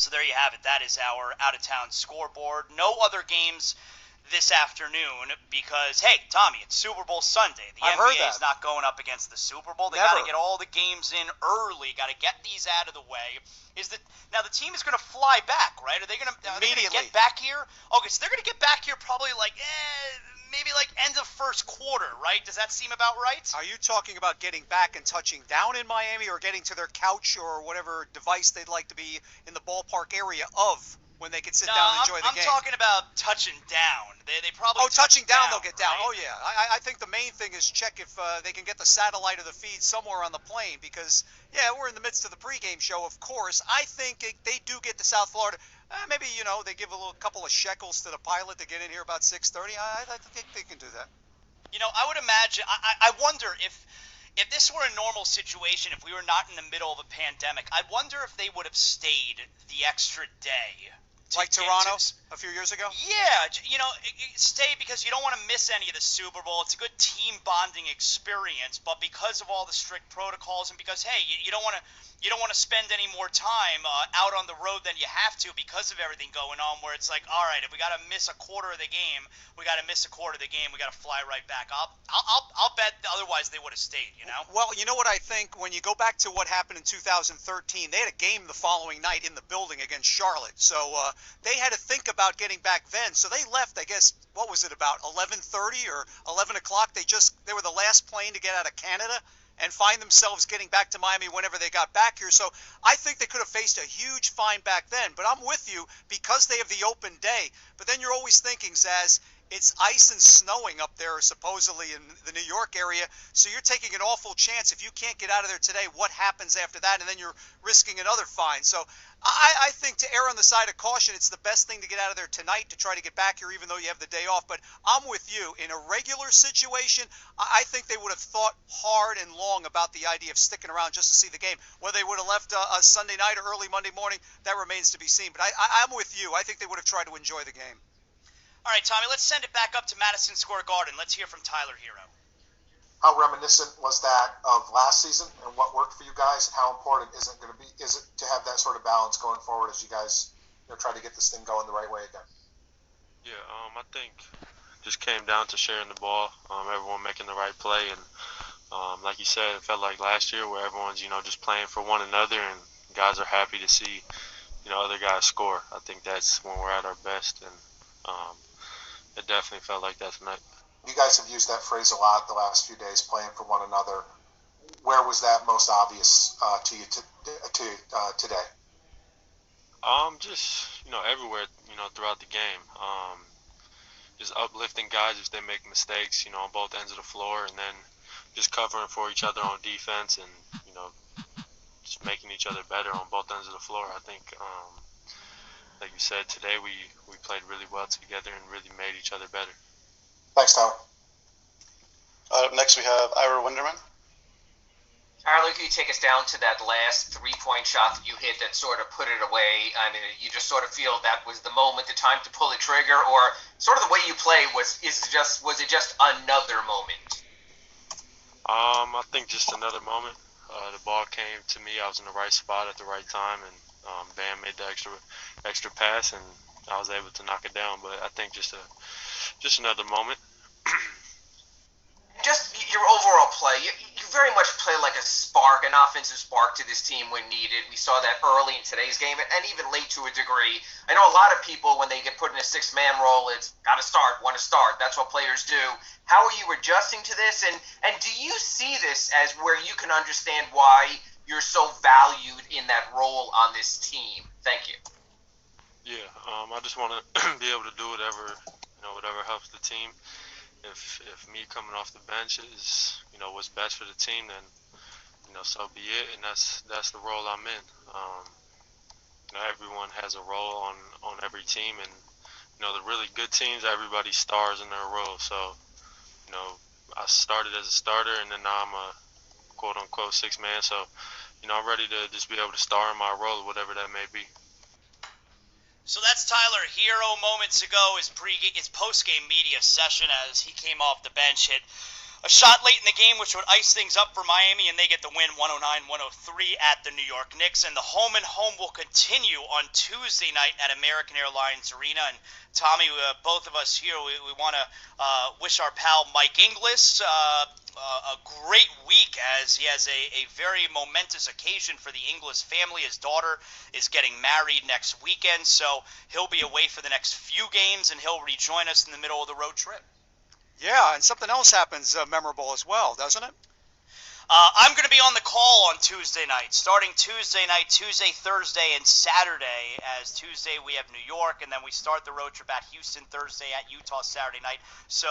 So there you have it. That is our out-of-town scoreboard. No other games this afternoon because, hey, Tommy, it's Super Bowl Sunday. The NBA is not going up against the Super Bowl. They got to get all the games in early. Got to get these out of the way. Now the team is going to fly back, right? Are they going to get back here? Okay, so they're going to get back here probably maybe end of first quarter, right? Does that seem about right? Are you talking about getting back and touching down in Miami, or getting to their couch or whatever device they'd like to be in the ballpark area of when they can sit down and enjoy the game? I'm talking about touching down. They probably touching down, they'll get down. Right? Oh, yeah. I think the main thing is check if they can get the satellite or the feed somewhere on the plane because, yeah, we're in the midst of the pregame show, of course. I think they do get to South Florida. Maybe, they give a couple of shekels to the pilot to get in here about 6:30. I think they can do that. I would imagine. I wonder if this were a normal situation, if we were not in the middle of a pandemic, I wonder if they would have stayed the extra day. Like Toronto a few years ago? Yeah, stay because you don't want to miss any of the Super Bowl. It's a good team bonding experience, but because of all the strict protocols and because, hey, you don't want to spend any more time out on the road than you have to because of everything going on, where it's like, all right, if we got to miss a quarter of the game, we got to miss a quarter of the game. We got to fly right back. I'll bet otherwise they would have stayed, Well, you know what I think? When you go back to what happened in 2013, they had a game the following night in the building against Charlotte. So they had to think about getting back then. So they left, I guess, what was it, about 11:30 or 11 o'clock? They were the last plane to get out of Canada and find themselves getting back to Miami whenever they got back here. So I think they could have faced a huge fine back then. But I'm with you because they have the open day. But then you're always thinking, Zaz, it's ice and snowing up there supposedly in the New York area. So you're taking an awful chance. If you can't get out of there today, what happens after that? And then you're risking another fine. So I think to err on the side of caution, it's the best thing to get out of there tonight to try to get back here even though you have the day off. But I'm with you. In a regular situation, I think they would have thought hard and long about the idea of sticking around just to see the game. Whether they would have left a Sunday night or early Monday morning, that remains to be seen. But I'm with you. I think they would have tried to enjoy the game. All right, Tommy, let's send it back up to Madison Square Garden. Let's hear from Tyler Hero. How reminiscent was that of last season and what worked for you guys, and how important is it to have that sort of balance going forward as you guys try to get this thing going the right way again? Yeah, I think just came down to sharing the ball, everyone making the right play, and like you said, it felt like last year where everyone's just playing for one another, and guys are happy to see other guys score. I think that's when we're at our best, and it definitely felt like that tonight. You guys have used that phrase a lot the last few days, playing for one another. Where was that most obvious to you today? Just everywhere, throughout the game. Just uplifting guys if they make mistakes, on both ends of the floor, and then just covering for each other on defense, and just making each other better on both ends of the floor. I think, like you said, today we played really well together and really made each other better. Thanks, Tyler. Up next we have Ira Winderman. Tyler, can you take us down to that last three-point shot that you hit that sort of put it away? I mean, you just sort of feel that was the moment, the time to pull the trigger, or sort of the way you play was it just another moment? I think just another moment. The ball came to me. I was in the right spot at the right time, and Bam made the extra pass, and I was able to knock it down. But I think just another moment. Just your overall play, you very much play like a spark, an offensive spark to this team when needed. We saw that early in today's game and even late to a degree. I know a lot of people, when they get put in a six-man role, it's got to start, want to start. That's what players do. How are you adjusting to this? And do you see this as where you can understand why you're so valued in that role on this team? Thank you. Yeah, I just want to be able to do whatever helps the team. If me coming off the bench is what's best for the team, then so be it, and that's the role I'm in. Everyone has a role on every team, and the really good teams, everybody stars in their role. So I started as a starter, and then now I'm a quote unquote six man. So I'm ready to just be able to star in my role, whatever that may be. So that's Tyler Hero moments ago, his post-game media session as he came off the bench, hit a shot late in the game, which would ice things up for Miami, and they get the win 109-103 at the New York Knicks. And the home and home will continue on Tuesday night at American Airlines Arena. And Tommy, both of us here, we want to wish our pal Mike Inglis a great week, as he has a very momentous occasion for the Inglis family. His daughter is getting married next weekend, so he'll be away for the next few games, and he'll rejoin us in the middle of the road trip. Yeah, and something else happens memorable as well, doesn't it? I'm going to be on the call on Tuesday night, starting Tuesday night, Tuesday, Thursday, and Saturday. As Tuesday we have New York, and then we start the road trip at Houston Thursday, at Utah Saturday night. So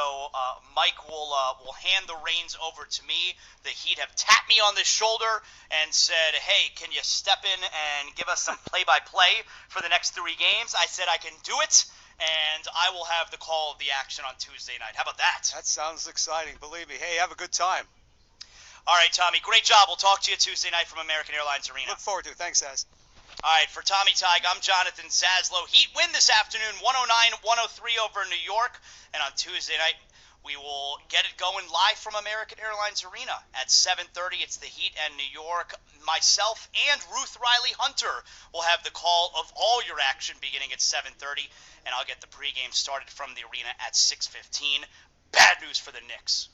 Mike will hand the reins over to me. The Heat have tapped me on the shoulder and said, "Hey, can you step in and give us some play-by-play for the next 3 games?" I said I can do it, and I will have the call of the action on Tuesday night. How about that? That sounds exciting. Believe me. Hey, have a good time. All right, Tommy, great job. We'll talk to you Tuesday night from American Airlines Arena. Look forward to it. Thanks, Saz. All right, for Tommy Tighe, I'm Jonathan Zaslow. Heat win this afternoon, 109-103 over New York. And on Tuesday night, we will get it going live from American Airlines Arena at 7:30. It's the Heat and New York. Myself and Ruth Riley Hunter will have the call of all your action beginning at 7:30. And I'll get the pregame started from the arena at 6:15. Bad news for the Knicks.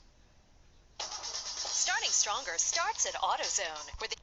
Starting stronger starts at AutoZone, where the